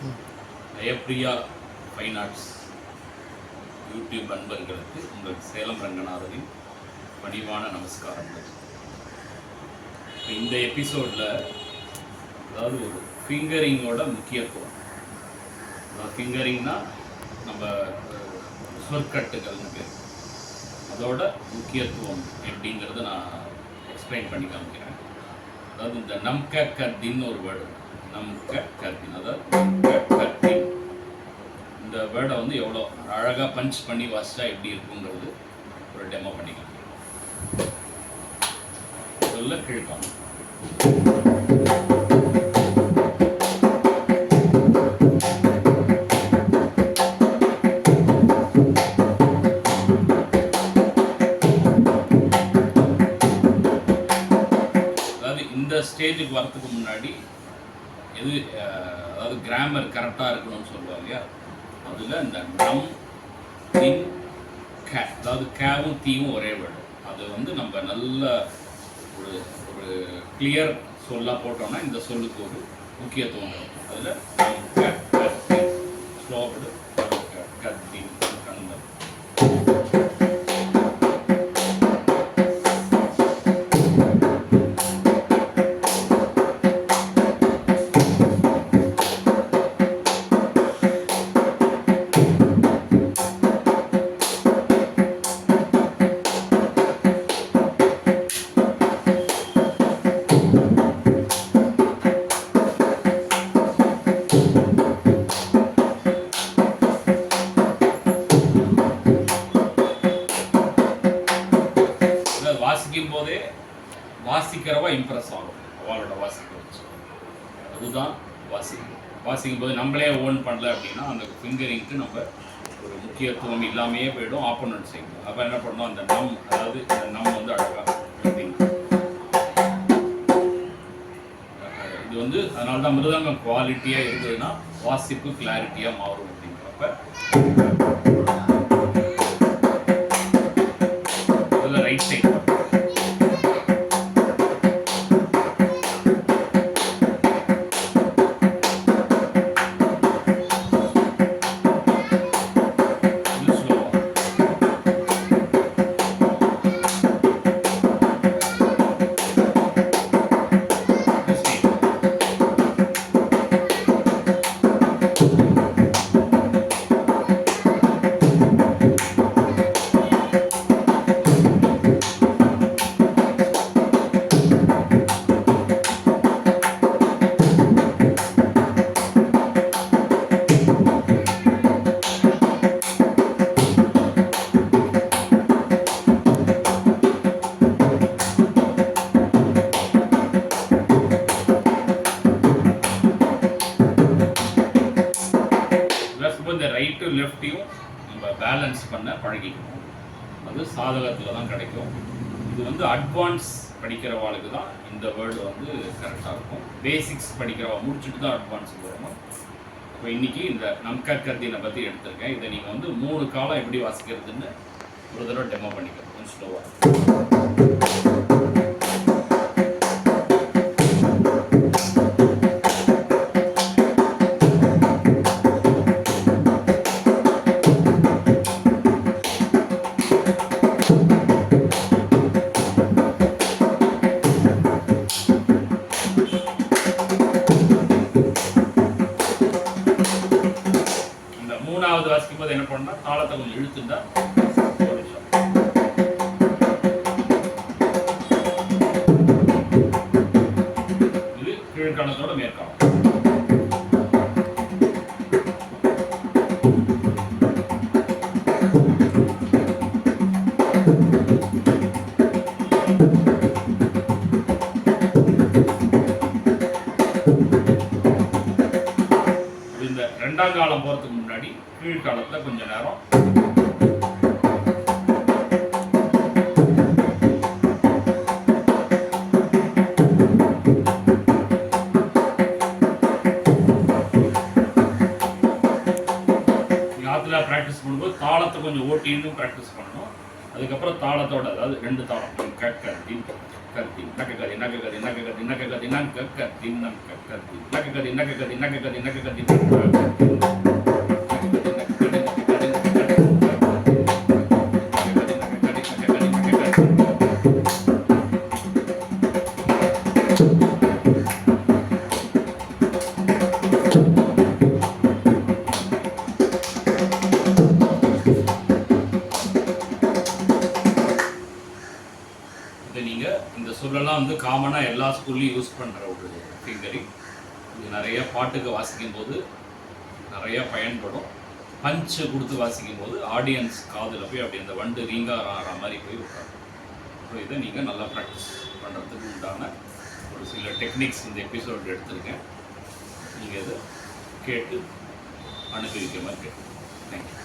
Jayapriya fine arts YouTube அன்பர்களுக்கு உங்கள் சேலம் ரங்கநாதனின் பணிவான நமஸ்காரங்கள். இந்த எபிசோடில் அதாவது ஒரு ஃபிங்கரிங்கோட முக்கியத்துவம், அதாவது ஃபிங்கரிங்னா நம்ம சொற்கட்டுகள்னு பேர், அதோட முக்கியத்துவம் எப்படிங்கிறத நான் எக்ஸ்பிளைன் பண்ணி காமிக்கிறேன். அதாவது இந்த நம்க கத்தின்னு ஒரு வேர்டு, நம்க கத்தின், அதாவது கத்தின் இந்த வேர்டை வந்து எவ்வளோ அழகாக பஞ்ச் பண்ணி வாசிச்சா எப்படி இருக்குங்கிறது ஒரு டெமோ பண்ணிக்கலாம். முதல்ல கிழக்கான ஸ்டேஜுக்கு வரத்துக்கு முன்னாடி எது அதாவது கிராமர் கரெக்டாக இருக்கணும்னு சொல்லுவாங்க இல்லையா, அதில் இந்த நம் தின் கே, அதாவது கேவும் தீவும் ஒரே வேர்டு, அது வந்து நம்ம நல்ல ஒரு ஒரு கிளியர் சொல்லாக போட்டோம்னா இந்த சொல்லுக்கு ஒரு முக்கியத்துவம் இருக்கும். அதில் நம் கே ஸ்லோவோடு கத்தி கண்கள். வாசிக்கும் போதே வாசிக்கிறவா இம்ப்ரெஸ் ஆகும் அவளோட வாசிக்க வச்சு, அதுதான் வாசிக்கும் போது நம்மளே ஓன் பண்ணல அப்படின்னா அந்த ஃபிங்கரிங்க்கு நம்ம ஒரு முக்கியத்துவம் இல்லாமையே போயிடும், ஆப்போனன்ட் செய்யணும். அப்போ என்ன பண்ணணும், அந்த நம், அதாவது இந்த நம் வந்து அழகாக இது வந்து அதனால தான் மிருதங்கம் குவாலிட்டியாக இருந்ததுன்னா வாசிப்பு கிளாரிட்டியாக மாறும் அப்படிங்கிறப்ப அதில் ரைட் சைட் ரைட்டு லெஃப்ட்டையும் நம்ம பேலன்ஸ் பண்ண பழகிக்கணும். அது சாதகத்தில் தான் கிடைக்கும். இது வந்து அட்வான்ஸ் படிக்கிறவாளுக்கு தான் இந்த வேர்டு வந்து கரெக்டாக இருக்கும். பேசிக்ஸ் படிக்கிறவா முடிச்சுட்டு தான் அட்வான்ஸ் போகணும். இப்போ இன்றைக்கி இந்த நம்க கத்தினை பற்றி எடுத்திருக்கேன். இதை நீங்கள் வந்து 3 காலம் எப்படி வாசிக்கிறதுன்னு ஒரு தடவை டெமோ பண்ணிக்கணும் கொஞ்சம் ஸ்லோவாக. மூணாவது வாசிக்கும் போது என்ன பண்ணா தாளத்தை கொஞ்சம் இழுத்துட்டா இது கீழ்காலத்தோட மேற்காலம். இந்த 2ஆம் காலம் போறதுக்கு முன்னாடி கீழ்காலத்தில் கொஞ்ச நேரம் ஆற்றுல ப்ராக்டிஸ் பண்ணும்போது தாளத்தை கொஞ்சம் ஓட்டின்னு ப்ராக்டிஸ் பண்ணணும். அதுக்கப்புறம் தாளத்தோட, அதாவது 2 தாளம் கட்டி கத்தி நக்க கதி நக்க கதி நக்க கதி நக்க கதி நக்க கத்தி நக்க கத்தி நக்க கதி நக்க கதி நக்க கதி நக்க கதி இதை நீங்கள் இந்த சொல்லலாம் வந்து காமனாக எல்லா ஸ்கூல்லையும் யூஸ் பண்ணுற ஒரு ஃபிங்கரிங். இது நிறைய பாட்டுக்கு வாசிக்கும் போது நிறைய பயன்படும். பஞ்சு கொடுத்து வாசிக்கும் போது ஆடியன்ஸ் காதில் போய் அப்படி அந்த வண்டு ரீங்காரம் ஆகிற மாதிரி போய் உட்காரும். ஸோ இதை நீங்கள் நல்லா ப்ராக்டிஸ் பண்ணுறதுக்கு உண்டான ஒரு சில டெக்னிக்ஸ் இந்த எபிசோட் எடுத்திருக்கேன். நீங்கள் இதை கேட்டு அனுபவிக்கிற மாதிரி கேட்டு. தேங்க்யூ.